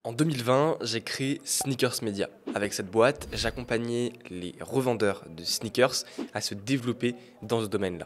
En 2020, j'ai créé Sneakers Media. Avec cette boîte, j'accompagnais les revendeurs de sneakers à se développer dans ce domaine-là.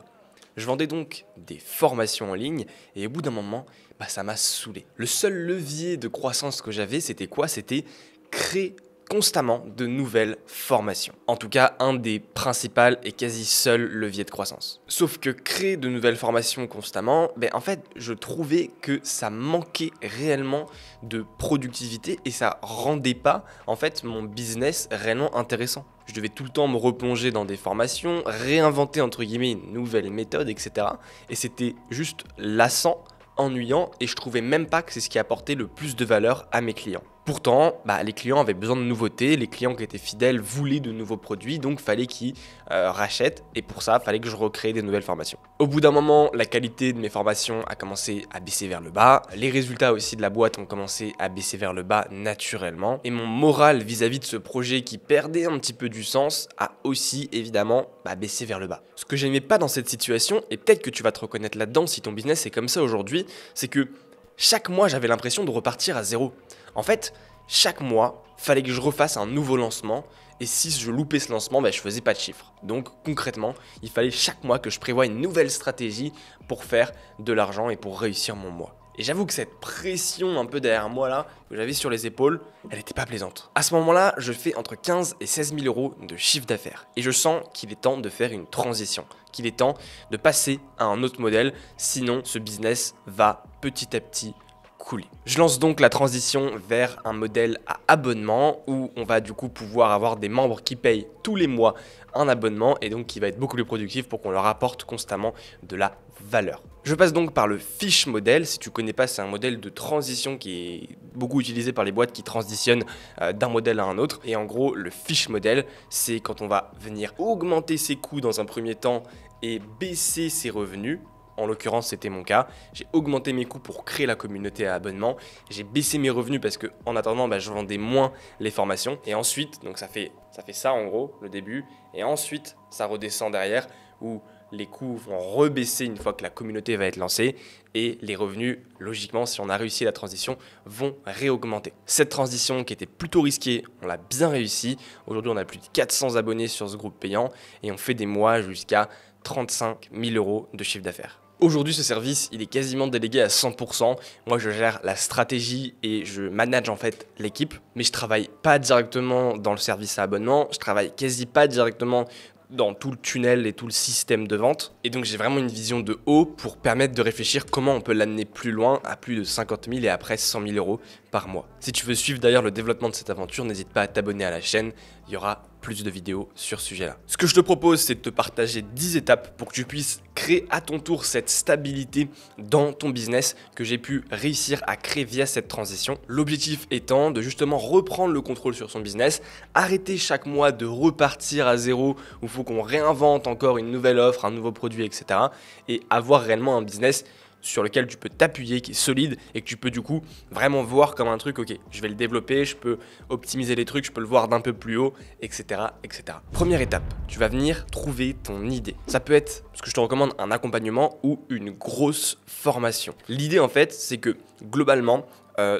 Je vendais donc des formations en ligne et au bout d'un moment, ça m'a saoulé. Le seul levier de croissance que j'avais, c'était quoi? C'était créer constamment de nouvelles formations. En tout cas, un des principaux et quasi seuls leviers de croissance. Sauf que créer de nouvelles formations constamment, en fait, je trouvais que ça manquait réellement de productivité et ça rendait pas, en fait, mon business réellement intéressant. Je devais tout le temps me replonger dans des formations, réinventer entre guillemets une nouvelle méthode, etc. Et c'était juste lassant, ennuyant et je trouvais même pas que c'est ce qui apportait le plus de valeur à mes clients. Pourtant, les clients avaient besoin de nouveautés, les clients qui étaient fidèles voulaient de nouveaux produits, donc fallait qu'ils rachètent et pour ça, fallait que je recrée des nouvelles formations. Au bout d'un moment, la qualité de mes formations a commencé à baisser vers le bas, les résultats aussi de la boîte ont commencé à baisser vers le bas naturellement et mon moral vis-à-vis de ce projet qui perdait un petit peu du sens a aussi évidemment baissé vers le bas. Ce que j'aimais pas dans cette situation, et peut-être que tu vas te reconnaître là-dedans si ton business est comme ça aujourd'hui, c'est que chaque mois, j'avais l'impression de repartir à zéro. En fait, chaque mois, fallait que je refasse un nouveau lancement et si je loupais ce lancement, je faisais pas de chiffre. Donc concrètement, il fallait chaque mois que je prévoie une nouvelle stratégie pour faire de l'argent et pour réussir mon mois. Et j'avoue que cette pression un peu derrière moi là, que j'avais sur les épaules, elle n'était pas plaisante. À ce moment-là, je fais entre 15 et 16 000 euros de chiffre d'affaires. Et je sens qu'il est temps de faire une transition, qu'il est temps de passer à un autre modèle, sinon ce business va petit à petit couler. Je lance donc la transition vers un modèle à abonnement où on va du coup pouvoir avoir des membres qui payent tous les mois un abonnement et donc qui va être beaucoup plus productif pour qu'on leur apporte constamment de la valeur. Je passe donc par le fiche modèle. Si tu connais pas, c'est un modèle de transition qui est beaucoup utilisé par les boîtes qui transitionnent d'un modèle à un autre. Et en gros, le fiche modèle, c'est quand on va venir augmenter ses coûts dans un premier temps et baisser ses revenus. En l'occurrence, c'était mon cas. J'ai augmenté mes coûts pour créer la communauté à abonnement. J'ai baissé mes revenus parce que en attendant, je vendais moins les formations. Et ensuite, donc ça fait ça en gros, le début. Et ensuite, ça redescend derrière où les coûts vont rebaisser une fois que la communauté va être lancée. Et les revenus, logiquement, si on a réussi la transition, vont réaugmenter. Cette transition qui était plutôt risquée, on l'a bien réussi. Aujourd'hui, on a plus de 400 abonnés sur ce groupe payant. Et on fait des mois jusqu'à 35 000 euros de chiffre d'affaires. Aujourd'hui, ce service, il est quasiment délégué à 100%. Moi, je gère la stratégie et je manage en fait l'équipe. Mais je travaille pas directement dans le service à abonnement. Je travaille quasi pas directement dans tout le tunnel et tout le système de vente. Et donc, j'ai vraiment une vision de haut pour permettre de réfléchir comment on peut l'amener plus loin à plus de 50 000 et après 100 000 euros par mois. Si tu veux suivre d'ailleurs le développement de cette aventure, n'hésite pas à t'abonner à la chaîne. Il y aura plus de vidéos sur ce sujet-là. Ce que je te propose, c'est de te partager 10 étapes pour que tu puisses créer à ton tour cette stabilité dans ton business que j'ai pu réussir à créer via cette transition. L'objectif étant de justement reprendre le contrôle sur son business, arrêter chaque mois de repartir à zéro où il faut qu'on réinvente encore une nouvelle offre, un nouveau produit, etc. et avoir réellement un business sur lequel tu peux t'appuyer, qui est solide et que tu peux du coup vraiment voir comme un truc, ok, je vais le développer, je peux optimiser les trucs, je peux le voir d'un peu plus haut, etc., etc. Première étape, tu vas venir trouver ton idée. Ça peut être, ce que je te recommande, un accompagnement ou une grosse formation. L'idée en fait, c'est que globalement,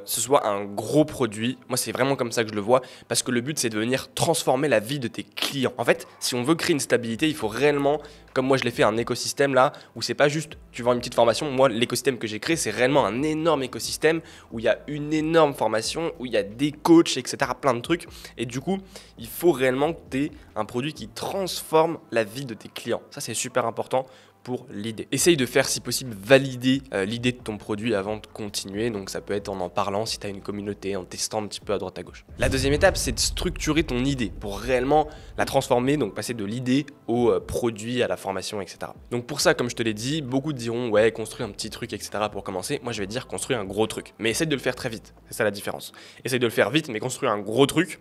ce soit un gros produit. Moi, c'est vraiment comme ça que je le vois parce que le but, c'est de venir transformer la vie de tes clients. En fait, si on veut créer une stabilité, il faut réellement, comme moi je l'ai fait, un écosystème là où c'est pas juste tu vends une petite formation. Moi, l'écosystème que j'ai créé, c'est réellement un énorme écosystème où il y a une énorme formation, où il y a des coachs, etc., plein de trucs. Et du coup, il faut réellement que tu aies un produit qui transforme la vie de tes clients. Ça, c'est super important pour l'idée. Essaye de faire si possible valider l'idée de ton produit avant de continuer, donc ça peut être en parlant si tu as une communauté, en testant un petit peu à droite à gauche. La deuxième étape, c'est de structurer ton idée pour réellement la transformer, donc passer de l'idée au produit, à la formation, etc. Donc pour ça, comme je te l'ai dit, beaucoup te diront ouais, construis un petit truc, etc. pour commencer. Moi je vais te dire construis un gros truc, mais essaye de le faire très vite, c'est ça la différence. Essaye de le faire vite, mais construis un gros truc.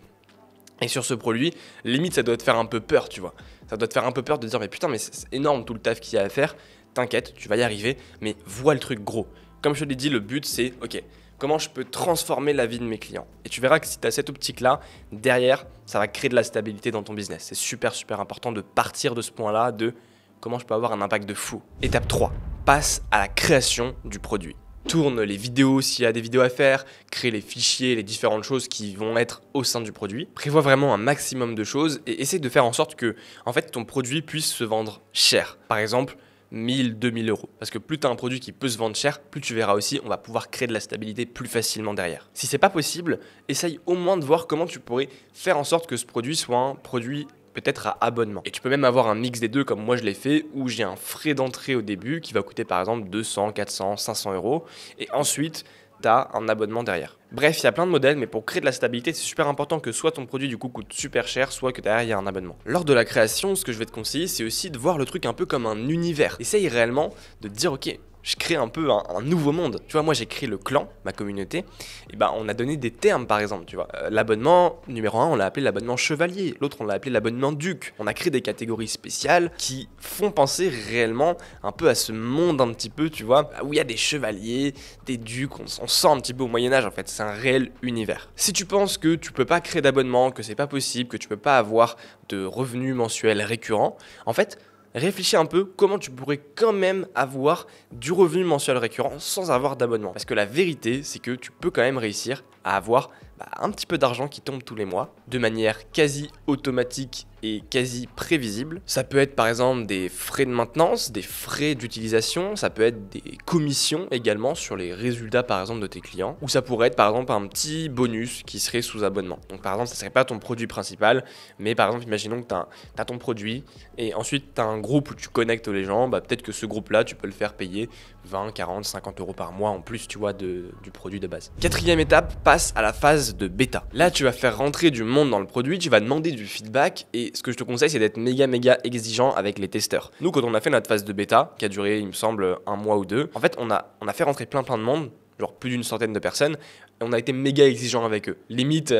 Et sur ce produit, limite ça doit te faire un peu peur, tu vois. Ça doit te faire un peu peur de te dire mais putain mais c'est énorme tout le taf qu'il y a à faire. T'inquiète, tu vas y arriver, mais vois le truc gros. Comme je te l'ai dit, le but c'est ok, comment je peux transformer la vie de mes clients. Et tu verras que si tu as cette optique là, derrière, ça va créer de la stabilité dans ton business. C'est super important de partir de ce point là, de comment je peux avoir un impact de fou. Étape 3, passe à la création du produit. tourne les vidéos s'il y a des vidéos à faire, crée les fichiers, les différentes choses qui vont être au sein du produit. Prévois vraiment un maximum de choses et essaye de faire en sorte que en fait, ton produit puisse se vendre cher. Par exemple, 1000, 2000 euros. Parce que plus tu as un produit qui peut se vendre cher, plus tu verras aussi, on va pouvoir créer de la stabilité plus facilement derrière. Si c'est pas possible, essaye au moins de voir comment tu pourrais faire en sorte que ce produit soit un produit peut-être à abonnement. Et tu peux même avoir un mix des deux comme moi je l'ai fait où j'ai un frais d'entrée au début qui va coûter par exemple 200, 400, 500 euros et ensuite tu as un abonnement derrière. Bref, il y a plein de modèles, mais pour créer de la stabilité, c'est super important que soit ton produit du coup coûte super cher, soit que derrière il y a un abonnement. Lors de la création, ce que je vais te conseiller, c'est aussi de voir le truc un peu comme un univers. Essaye réellement de te dire, ok, je crée un peu un nouveau monde. Tu vois, moi j'ai créé le clan, ma communauté, et ben on a donné des termes par exemple, tu vois. L'abonnement numéro 1, on l'a appelé l'abonnement chevalier, l'autre on l'a appelé l'abonnement duc. On a créé des catégories spéciales qui font penser réellement un peu à ce monde un petit peu, tu vois, où il y a des chevaliers, des ducs, on sent un petit peu au Moyen-Âge en fait, c'est un réel univers. Si tu penses que tu peux pas créer d'abonnement, que c'est pas possible, que tu peux pas avoir de revenus mensuels récurrents, en fait, réfléchis un peu comment tu pourrais quand même avoir du revenu mensuel récurrent sans avoir d'abonnement. Parce que la vérité, c'est que tu peux quand même réussir à avoir un petit peu d'argent qui tombe tous les mois de manière quasi automatique et quasi prévisible. Ça peut être par exemple des frais de maintenance, des frais d'utilisation, ça peut être des commissions également sur les résultats par exemple de tes clients, ou ça pourrait être par exemple un petit bonus qui serait sous abonnement. Donc par exemple, ça serait pas ton produit principal, mais par exemple, imaginons que tu as ton produit et ensuite tu as un groupe où tu connectes les gens, peut-être que ce groupe-là, tu peux le faire payer 20, 40, 50 euros par mois en plus, tu vois, du produit de base. Quatrième étape, passe à la phase de bêta. Là, tu vas faire rentrer du monde dans le produit, tu vas demander du feedback et ce que je te conseille, c'est d'être méga exigeant avec les testeurs. Nous, quand on a fait notre phase de bêta, qui a duré, il me semble, un mois ou deux, en fait, on a fait rentrer plein de monde, genre plus d'une centaine de personnes, et on a été méga exigeant avec eux. Limite,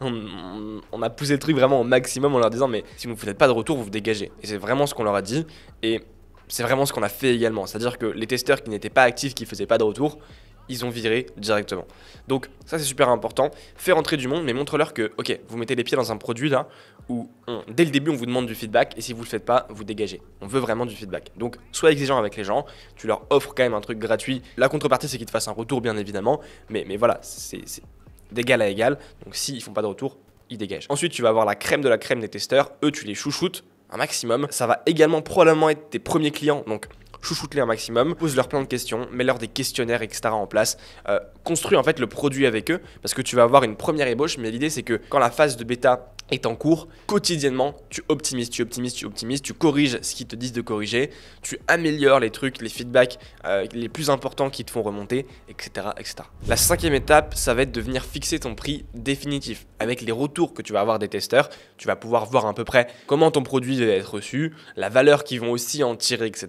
on a poussé le truc vraiment au maximum en leur disant, mais si vous ne faites pas de retour, vous vous dégagez. Et c'est vraiment ce qu'on leur a dit, et c'est vraiment ce qu'on a fait également. C'est-à-dire que les testeurs qui n'étaient pas actifs, qui ne faisaient pas de retour, ils ont viré directement. Donc ça c'est super important, fais rentrer du monde mais montre-leur que ok, vous mettez les pieds dans un produit là où dès le début on vous demande du feedback et si vous le faites pas, vous dégagez. On veut vraiment du feedback. Donc sois exigeant avec les gens, tu leur offres quand même un truc gratuit. La contrepartie c'est qu'ils te fassent un retour bien évidemment, mais voilà, c'est d'égal à égal. Donc s'ils font pas de retour, ils dégagent. Ensuite tu vas avoir la crème de la crème des testeurs, eux tu les chouchoutes un maximum. Ça va également probablement être tes premiers clients, donc chouchoute-les un maximum, pose-leur plein de questions, mets-leur des questionnaires, etc. en place, construis en fait le produit avec eux, parce que tu vas avoir une première ébauche, mais l'idée c'est que quand la phase de bêta est en cours, quotidiennement, tu optimises, tu corriges ce qu'ils te disent de corriger, tu améliores les trucs, les feedbacks les plus importants qui te font remonter, etc., etc. La cinquième étape, ça va être de venir fixer ton prix définitif. Avec les retours que tu vas avoir des testeurs, tu vas pouvoir voir à peu près comment ton produit va être reçu, la valeur qu'ils vont aussi en tirer, etc.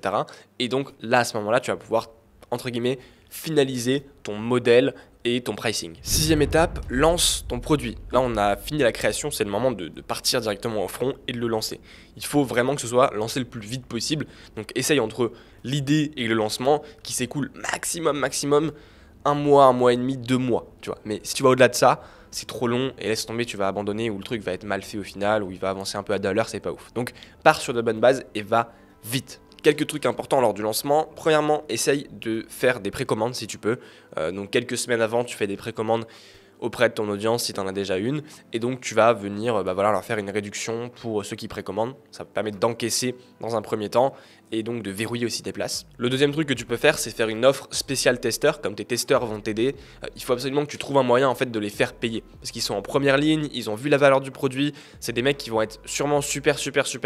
Et donc là, à ce moment-là, tu vas pouvoir, entre guillemets, finaliser ton modèle et ton pricing. Sixième étape, lance ton produit. Là, on a fini la création, c'est le moment de partir directement au front et de le lancer. Il faut vraiment que ce soit lancé le plus vite possible. Donc, essaye entre l'idée et le lancement qui s'écoule maximum un mois et demi, 2 mois. Tu vois. Mais si tu vas au-delà de ça, c'est trop long et laisse tomber, tu vas abandonner ou le truc va être mal fait au final ou il va avancer un peu à l'heure, c'est pas ouf. Donc, pars sur de bonnes bases et va vite. Quelques trucs importants lors du lancement. Premièrement, essaye de faire des précommandes si tu peux. Donc quelques semaines avant, tu fais des précommandes auprès de ton audience si tu en as déjà une. Et donc tu vas venir leur faire une réduction pour ceux qui précommandent. Ça te permet d'encaisser dans un premier temps et donc de verrouiller aussi tes places. Le deuxième truc que tu peux faire, c'est faire une offre spéciale testeur. Comme tes testeurs vont t'aider, il faut absolument que tu trouves un moyen en fait de les faire payer. Parce qu'ils sont en première ligne, ils ont vu la valeur du produit. C'est des mecs qui vont être sûrement super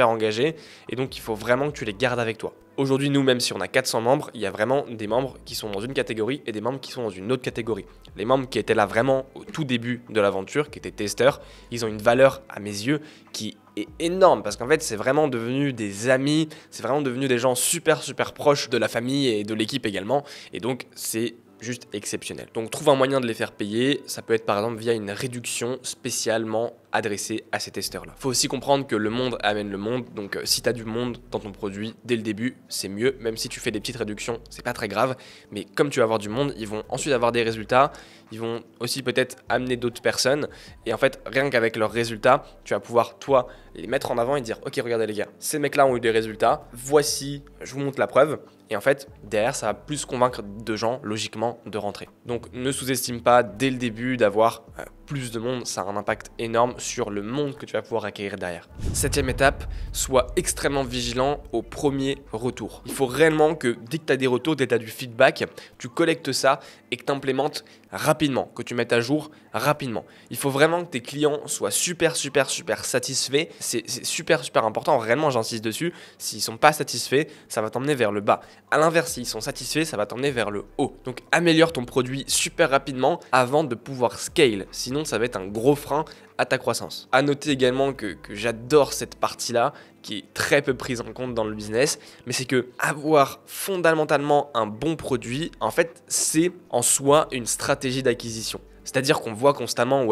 engagés. Et donc il faut vraiment que tu les gardes avec toi. Aujourd'hui, nous, même si on a 400 membres, il y a vraiment des membres qui sont dans une catégorie et des membres qui sont dans une autre catégorie. Les membres qui étaient là vraiment au tout début de l'aventure, qui étaient testeurs, ils ont une valeur à mes yeux qui est énorme parce qu'en fait, c'est vraiment devenu des amis, c'est vraiment devenu des gens super proches de la famille et de l'équipe également. Et donc, c'est juste exceptionnel. Donc trouve un moyen de les faire payer, ça peut être par exemple via une réduction spécialement adressée à ces testeurs-là. Faut aussi comprendre que le monde amène le monde, donc si tu as du monde dans ton produit dès le début, c'est mieux, même si tu fais des petites réductions, c'est pas très grave, mais comme tu vas avoir du monde, ils vont ensuite avoir des résultats, ils vont aussi peut-être amener d'autres personnes, et en fait, rien qu'avec leurs résultats, tu vas pouvoir, toi, les mettre en avant et dire « Ok, regardez les gars, ces mecs-là ont eu des résultats, voici, je vous montre la preuve », Et en fait, derrière, ça va plus convaincre de gens, logiquement, de rentrer. Donc ne sous-estime pas dès le début d'avoir plus de monde, ça a un impact énorme sur le monde que tu vas pouvoir acquérir derrière. 7e étape, sois extrêmement vigilant au premier retour. Il faut réellement que dès que tu as des retours, dès que tu as du feedback, tu collectes ça et que tu implémentes rapidement, que tu mettes à jour rapidement. Il faut vraiment que tes clients soient super satisfaits. C'est super important, réellement j'insiste dessus. S'ils ne sont pas satisfaits, ça va t'emmener vers le bas. A l'inverse, s'ils sont satisfaits, ça va t'emmener vers le haut. Donc améliore ton produit super rapidement avant de pouvoir scale. Sinon, ça va être un gros frein à ta croissance. À noter également que j'adore cette partie-là, qui est très peu prise en compte dans le business, mais c'est que avoir fondamentalement un bon produit, en fait, c'est en soi une stratégie d'acquisition. C'est-à-dire qu'on voit constamment,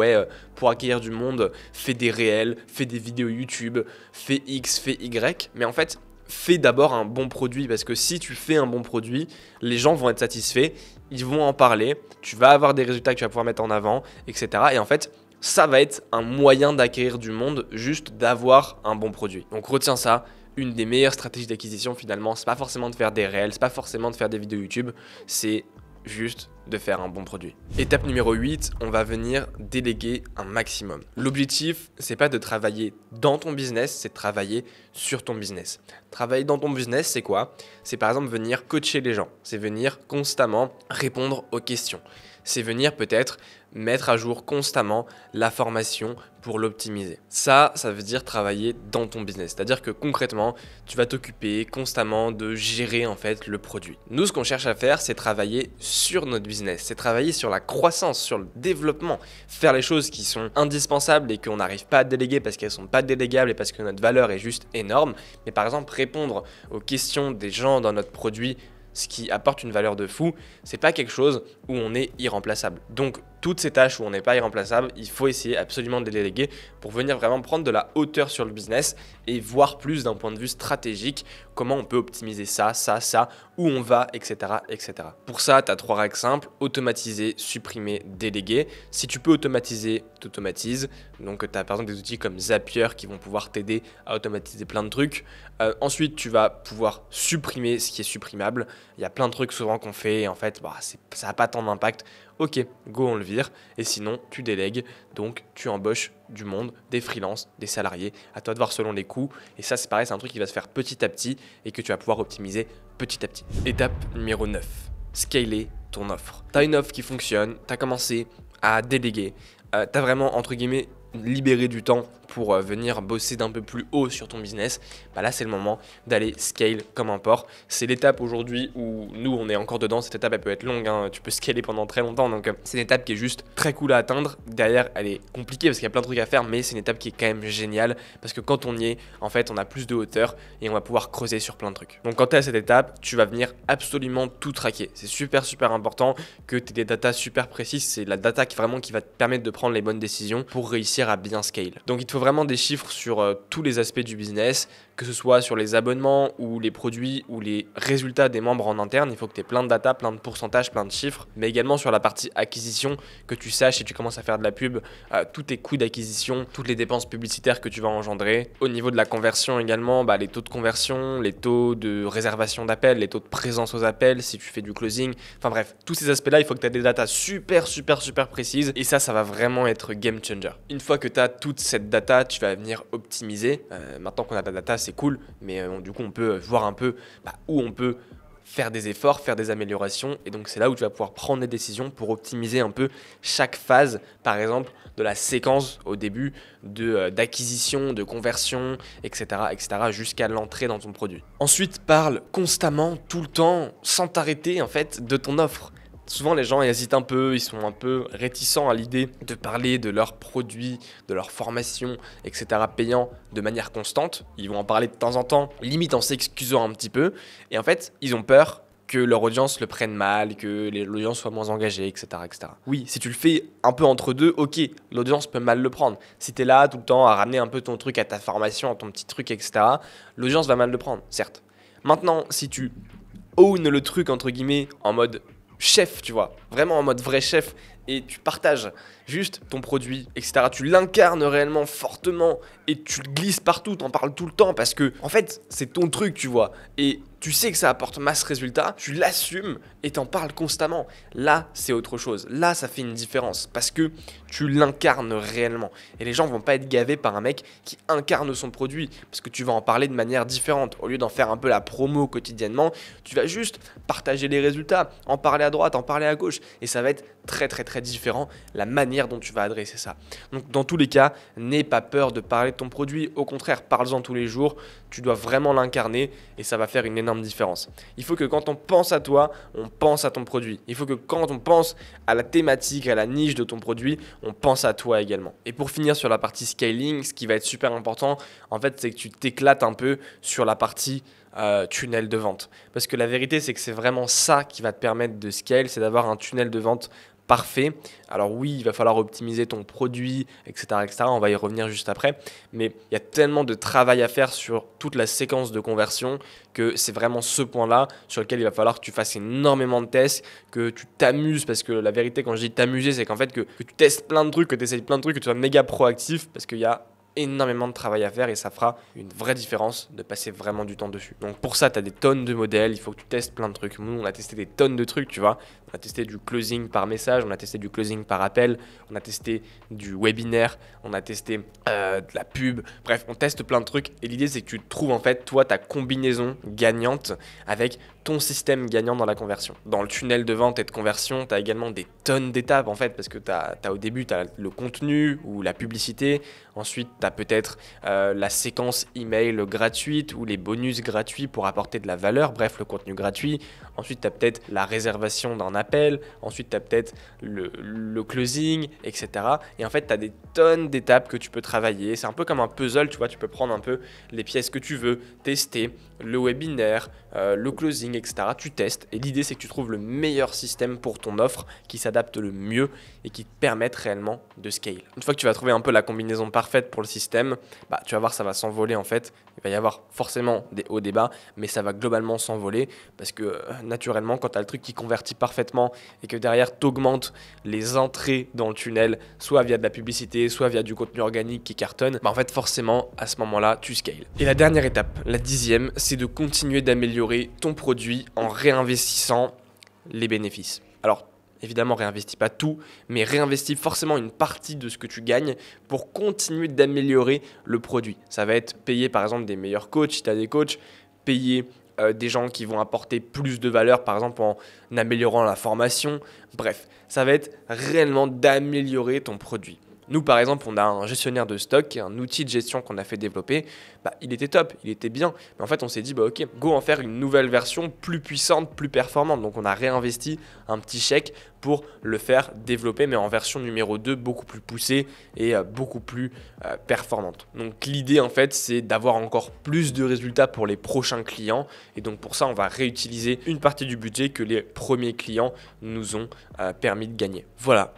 pour acquérir du monde, fais des réels, fais des vidéos YouTube, fais X, fais Y, mais en fait, fais d'abord un bon produit, parce que si tu fais un bon produit, les gens vont être satisfaits, ils vont en parler, tu vas avoir des résultats que tu vas pouvoir mettre en avant, etc. Et en fait, ça va être un moyen d'acquérir du monde, juste d'avoir un bon produit. Donc retiens ça, une des meilleures stratégies d'acquisition finalement, c'est pas forcément de faire des réels, c'est pas forcément de faire des vidéos YouTube, c'est juste de faire un bon produit. Étape numéro 8, on va venir déléguer un maximum. L'objectif, c'est pas de travailler dans ton business, c'est de travailler sur ton business. Travailler dans ton business, c'est quoi? C'est par exemple venir coacher les gens, c'est venir constamment répondre aux questions. C'est venir peut-être mettre à jour constamment la formation pour l'optimiser. Ça veut dire travailler dans ton business. C'est-à-dire que concrètement, tu vas t'occuper constamment de gérer en fait le produit. Nous, ce qu'on cherche à faire, c'est travailler sur notre business. C'est travailler sur la croissance, sur le développement. Faire les choses qui sont indispensables et qu'on n'arrive pas à déléguer parce qu'elles ne sont pas délégables et parce que notre valeur est juste énorme. Mais par exemple, répondre aux questions des gens dans notre produit, ce qui apporte une valeur de fou, c'est pas quelque chose où on est irremplaçable. Donc, toutes ces tâches où on n'est pas irremplaçable, il faut essayer absolument de les déléguer pour venir vraiment prendre de la hauteur sur le business et voir plus d'un point de vue stratégique comment on peut optimiser ça, où on va, etc. etc. Pour ça, tu as 3 règles simples: automatiser, supprimer, déléguer. Si tu peux automatiser, tu automatises. Donc, tu as par exemple des outils comme Zapier qui vont pouvoir t'aider à automatiser plein de trucs. Ensuite, tu vas pouvoir supprimer ce qui est supprimable. Il y a plein de trucs souvent qu'on fait et en fait, ça n'a pas tant d'impact. Ok, go, on le vire. Et sinon, tu délègues, donc tu embauches du monde, des freelances, des salariés. À toi de voir selon les coûts. Et ça, c'est pareil, c'est un truc qui va se faire petit à petit et que tu vas pouvoir optimiser petit à petit. Étape numéro 9, scaler ton offre. Tu as une offre qui fonctionne, tu as commencé à déléguer, tu as vraiment, entre guillemets, libérer du temps pour venir bosser d'un peu plus haut sur ton business, là c'est le moment d'aller scale comme un porc. C'est l'étape aujourd'hui où nous on est encore dedans. Cette étape elle peut être longue, tu peux scaler pendant très longtemps, donc c'est une étape qui est juste très cool à atteindre. Derrière elle est compliquée parce qu'il y a plein de trucs à faire, mais c'est une étape qui est quand même géniale parce que quand on y est, en fait on a plus de hauteur et on va pouvoir creuser sur plein de trucs. Donc quand tu es à cette étape, tu vas venir absolument tout traquer. C'est super important que tu aies des datas super précises. C'est la data qui va te permettre de prendre les bonnes décisions pour réussir à bien scale. Donc il te faut vraiment des chiffres sur tous les aspects du business, que ce soit sur les abonnements ou les produits ou les résultats des membres en interne. Il faut que tu aies plein de data, plein de pourcentages, plein de chiffres, mais également sur la partie acquisition, que tu saches si tu commences à faire de la pub, tous tes coûts d'acquisition, toutes les dépenses publicitaires que tu vas engendrer. Au niveau de la conversion également, les taux de conversion, les taux de réservation d'appels, les taux de présence aux appels, si tu fais du closing, enfin bref, tous ces aspects-là, il faut que tu aies des datas super précises et ça va vraiment être game changer. Une fois que tu as toute cette data, tu vas venir optimiser. Maintenant qu'on a ta data, c'est cool, mais du coup, on peut voir un peu où on peut faire des efforts, faire des améliorations. Et donc, c'est là où tu vas pouvoir prendre des décisions pour optimiser un peu chaque phase, par exemple, de la séquence au début d'acquisition, de conversion, etc. jusqu'à l'entrée dans ton produit. Ensuite, parle constamment, tout le temps, sans t'arrêter, en fait, de ton offre. Souvent, les gens hésitent un peu, ils sont un peu réticents à l'idée de parler de leurs produits, de leur formation, etc. payants de manière constante. Ils vont en parler de temps en temps, limite en s'excusant un petit peu. Et en fait, ils ont peur que leur audience le prenne mal, que l'audience soit moins engagée, etc. Oui, si tu le fais un peu entre deux, ok, l'audience peut mal le prendre. Si tu es là tout le temps à ramener un peu ton truc à ta formation, à ton petit truc, etc., l'audience va mal le prendre, certes. Maintenant, si tu own le truc, entre guillemets, en mode chef, tu vois, vraiment en mode vrai chef, et tu partages juste ton produit, etc. Tu l'incarnes réellement fortement et tu le glisses partout, t'en parles tout le temps parce que, en fait, c'est ton truc, tu vois. Et tu sais que ça apporte masse résultat, tu l'assumes et t'en parles constamment. Là, c'est autre chose. Là, ça fait une différence parce que tu l'incarnes réellement. Et les gens vont pas être gavés par un mec qui incarne son produit parce que tu vas en parler de manière différente. Au lieu d'en faire un peu la promo quotidiennement, tu vas juste partager les résultats, en parler à droite, en parler à gauche. Et ça va être très très très différent la manière dont tu vas adresser ça. Donc dans tous les cas, n'aie pas peur de parler de ton produit. Au contraire, parle-en tous les jours. Tu dois vraiment l'incarner et ça va faire une énorme différence. Il faut que quand on pense à toi, on pense à ton produit. Il faut que quand on pense à la thématique, à la niche de ton produit, on pense à toi également. Et pour finir sur la partie scaling, ce qui va être super important, en fait, c'est que tu t'éclates un peu sur la partie tunnel de vente. Parce que la vérité, c'est que c'est vraiment ça qui va te permettre de scale, c'est d'avoir un tunnel de vente parfait. Alors oui, il va falloir optimiser ton produit, etc., etc. On va y revenir juste après. Mais il y a tellement de travail à faire sur toute la séquence de conversion que c'est vraiment ce point-là sur lequel il va falloir que tu fasses énormément de tests, que tu t'amuses. Parce que la vérité, quand je dis t'amuser, c'est qu'en fait que tu testes plein de trucs, que tu essayes plein de trucs, que tu sois méga proactif parce qu'il y a énormément de travail à faire et ça fera une vraie différence de passer vraiment du temps dessus. Donc pour ça, tu as des tonnes de modèles, il faut que tu testes plein de trucs. Nous, on a testé des tonnes de trucs, tu vois. On a testé du closing par message, on a testé du closing par appel, on a testé du webinaire, on a testé de la pub. Bref, on teste plein de trucs et l'idée, c'est que tu trouves en fait, toi, ta combinaison gagnante avec ton système gagnant dans la conversion. Dans le tunnel de vente et de conversion, tu as également des tonnes d'étapes en fait parce que au début, tu as le contenu ou la publicité. Ensuite, tu as peut-être la séquence email gratuite ou les bonus gratuits pour apporter de la valeur, bref, le contenu gratuit. Ensuite, tu as peut-être la réservation d'un appel. Ensuite, tu as peut-être le closing, etc. Et en fait, tu as des tonnes d'étapes que tu peux travailler. C'est un peu comme un puzzle, tu vois. Tu peux prendre un peu les pièces que tu veux, tester le webinaire, le closing, etc. Tu testes. Et l'idée, c'est que tu trouves le meilleur système pour ton offre qui s'adapte le mieux et qui te permette réellement de scale. Une fois que tu vas trouver un peu la combinaison parfaite pour le système, tu vas voir, ça va s'envoler en fait. Il va y avoir forcément des hauts, des bas, mais ça va globalement s'envoler parce que naturellement, quand tu as le truc qui convertit parfaitement et que derrière, tu augmentes les entrées dans le tunnel, soit via de la publicité, soit via du contenu organique qui cartonne, en fait, forcément, à ce moment-là, tu scales. Et la dernière étape, la 10e, c'est de continuer d'améliorer ton produit en réinvestissant les bénéfices. Alors, évidemment, réinvestis pas tout, mais réinvestis forcément une partie de ce que tu gagnes pour continuer d'améliorer le produit. Ça va être payer par exemple des meilleurs coachs, si tu as des coachs, payer des gens qui vont apporter plus de valeur, par exemple en améliorant la formation. Bref, ça va être réellement d'améliorer ton produit. Nous, par exemple, on a un gestionnaire de stock, un outil de gestion qu'on a fait développer. Il était top, il était bien. Mais en fait, on s'est dit, ok, go en faire une nouvelle version plus puissante, plus performante. Donc, on a réinvesti un petit chèque pour le faire développer, mais en version numéro 2, beaucoup plus poussée et beaucoup plus performante. Donc, l'idée, en fait, c'est d'avoir encore plus de résultats pour les prochains clients. Et donc, pour ça, on va réutiliser une partie du budget que les premiers clients nous ont permis de gagner. Voilà.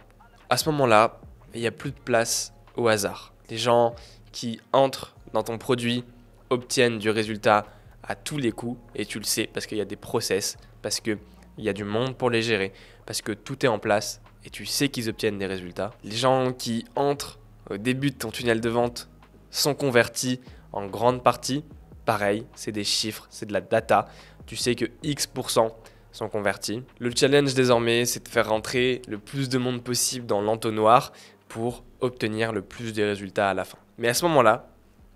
À ce moment-là, il n'y a plus de place au hasard. Les gens qui entrent dans ton produit obtiennent du résultat à tous les coups et tu le sais parce qu'il y a des process, parce qu'il y a du monde pour les gérer, parce que tout est en place et tu sais qu'ils obtiennent des résultats. Les gens qui entrent au début de ton tunnel de vente sont convertis en grande partie. Pareil, c'est des chiffres, c'est de la data. Tu sais que X% sont convertis. Le challenge désormais, c'est de faire rentrer le plus de monde possible dans l'entonnoir pour obtenir le plus de résultats à la fin. Mais à ce moment-là,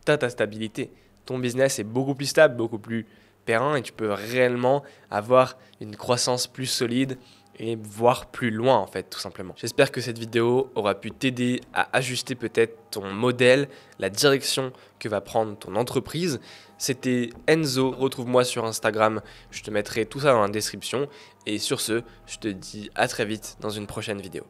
tu as ta stabilité. Ton business est beaucoup plus stable, beaucoup plus périn et tu peux réellement avoir une croissance plus solide et voir plus loin en fait, tout simplement. J'espère que cette vidéo aura pu t'aider à ajuster peut-être ton modèle, la direction que va prendre ton entreprise. C'était Enzo, retrouve-moi sur Instagram, je te mettrai tout ça dans la description. Et sur ce, je te dis à très vite dans une prochaine vidéo.